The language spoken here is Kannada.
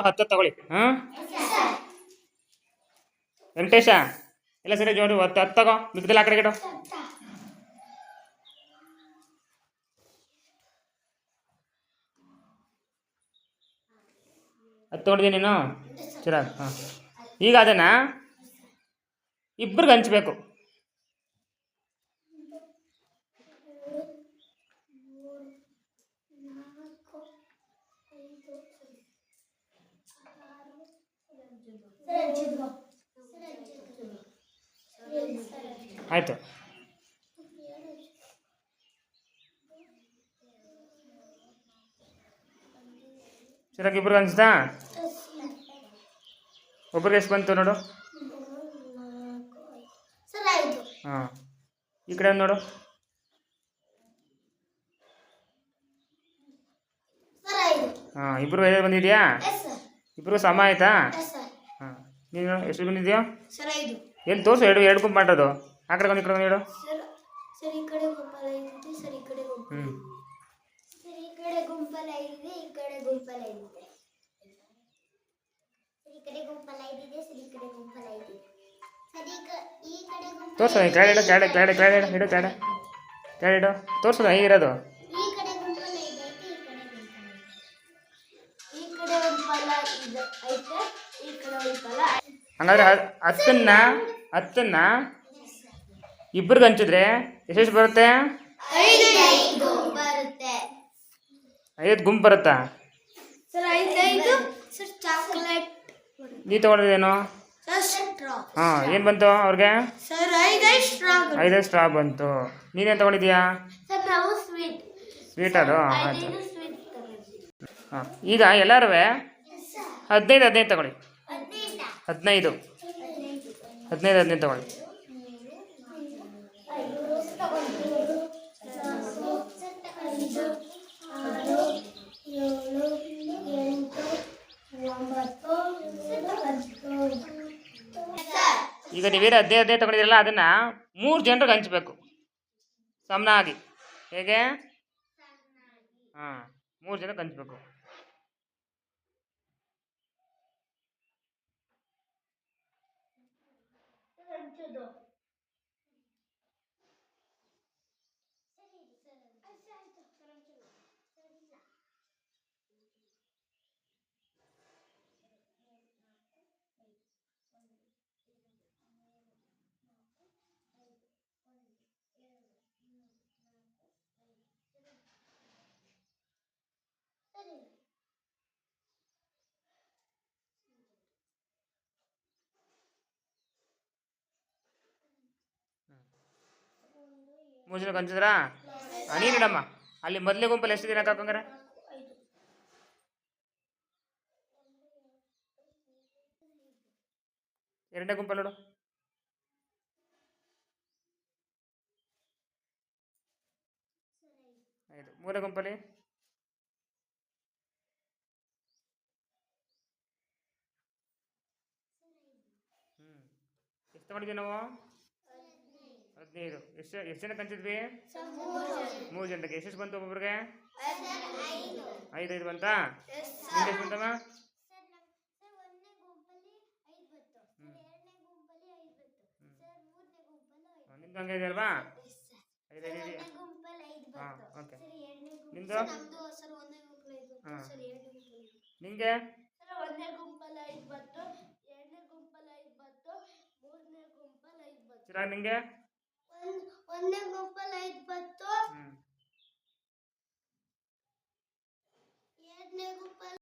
ಹತ್ತು ತಗೊಳ್ಳಿ. ಹಾಂ ವೆಂಕಟೇಶ ಎಲ್ಲ ಸರಿ ಜೋಡಿ ಹತ್ತು ತಗೋ, ಮಿಕ್ಕದೆಲ್ಲ ಆ ಕಡೆ ಗಿಡು. ಹತ್ತು ತೊಗೊಂಡಿದ್ದೀನಿ ನೀನು ಚಿರಾಗ್. ಹಾಂ ಈಗ ಅದನ್ನು ಇಬ್ಬರಿಗೆ ಹಂಚ್ಬೇಕು. ಆಯಿತು. ಚಿರಾಗ್ ಇಬ್ಬರಿಗೆ ಹಂಚ್ದಾ? ಒಬ್ರಿಗೆ ಎಷ್ಟು ಬಂತು ನೋಡು. ಹಾಂ ಈ ಕಡೆ ನೋಡು. ಹಾಂ ಇಬ್ಬರು ಐದು ಬಂದಿದೆಯಾ? ಇಬ್ಬರು ಸಮ ಆಯಿತಾ? ಹಾಂ ನೀನು ಎಷ್ಟು ಬಂದಿದೆಯೋ? ಎಲ್ಲಿ ತೋರಿಸು. ಎರಡು ಗುಂಪು ಮಾಡೋದು. ಆ ಕಡೆ ಒಂದು ಈ ಕಡೆ ಒಂದು ಹೇಳು. ಹ್ಞೂ ತೋರಿಸು. ಕೆಳಗೆ ಇಡು, ಕೆಳಗೆ ಇಡು, ಕೆಳಗೆ ಇಡು. ತೋರಿಸೋದು ಹೇಗಿರೋದು. ಹಂಗಾದ್ರೆ ಹತ್ತನ್ನ ಇಬ್ಬರಿಗೆ ಹಂಚಿದ್ರೆ ಎಷ್ಟೆಷ್ಟು ಬರುತ್ತೆ? 5 ಗುಂಪು ಬರುತ್ತಾ? ನೀ ತಗೊಂಡಿದ್ದೇನು? ಹಾಂ ಏನು ಬಂತು ಅವ್ರಿಗೆ? 5 ಸ್ಟ್ರಾ ಬಂತು. ನೀನೇನು ತಗೊಂಡಿದ್ಯಾ? ಸ್ವೀಟ್ ಅದು. ಆಯಿತು. ಹಾಂ ಈಗ ಎಲ್ಲರೂ 15 ತಗೊಳ್ಳಿ. 15 ತಗೊಳ್ಳಿ. ಈಗ ನೀವೇನು 15 ತಗೊಂಡಿದ್ದೀರಲ್ಲ, ಅದನ್ನು 3 ಜನರಿಗೆ ಹಂಚಬೇಕು ಸಮನಾಗಿ. ಹೇಗೆ? ಹಾಂ 3 ಜನಕ್ಕೆ ಹಂಚಬೇಕು. ಮೂರು ಜನಕ್ಕೆ ಹಂಚಿದ್ರಾ? ನೀನಿಡಮ್ಮ. ಅಲ್ಲಿ ಮೊದಲೇ ಗುಂಪಲ್ಲಿ ಎಷ್ಟು ದಿನ ಹಾಕಂಗಾರೆ? ಎರಡನೇ ಗುಂಪಲ್ಲಿ ನೋಡು. ಆಯಿತು. ಮೂರನೇ ಗುಂಪಲ್ಲಿ ಎಷ್ಟು ತಗೊಂಡಿದ್ದೀವಿ ನಾವು? 15. ಎಷ್ಟು ಜನಕ್ಕೆ ಹಂಚಿದ್ವಿ? 3 ಜನಕ್ಕೆ. ಎಷ್ಟು ಬಂತು ಒಬ್ಬೊಬ್ರಿಗೆ? 5 ಬಂತಾ? ನಿಂಗೆ ಎಷ್ಟು ಬಂತಮ್ಮ? ನಿಮ್ದು ಹಂಗೆ ಇದೆ ಅಲ್ವಾ? 5 ಇದೆಯಾ? ಹಾಂ ಓಕೆ. ನಿಮ್ಮದು? ಹಾಂ ನಿಂಗೆ? ಚಿರಾಗ್ ನಿಂಗೆ? ಒಂದನೇ ಗುಂಪಲ್ಲಿ 5 ಬಂತು. ಎರಡನೇ ಗುಂಪಲ್ಲಿ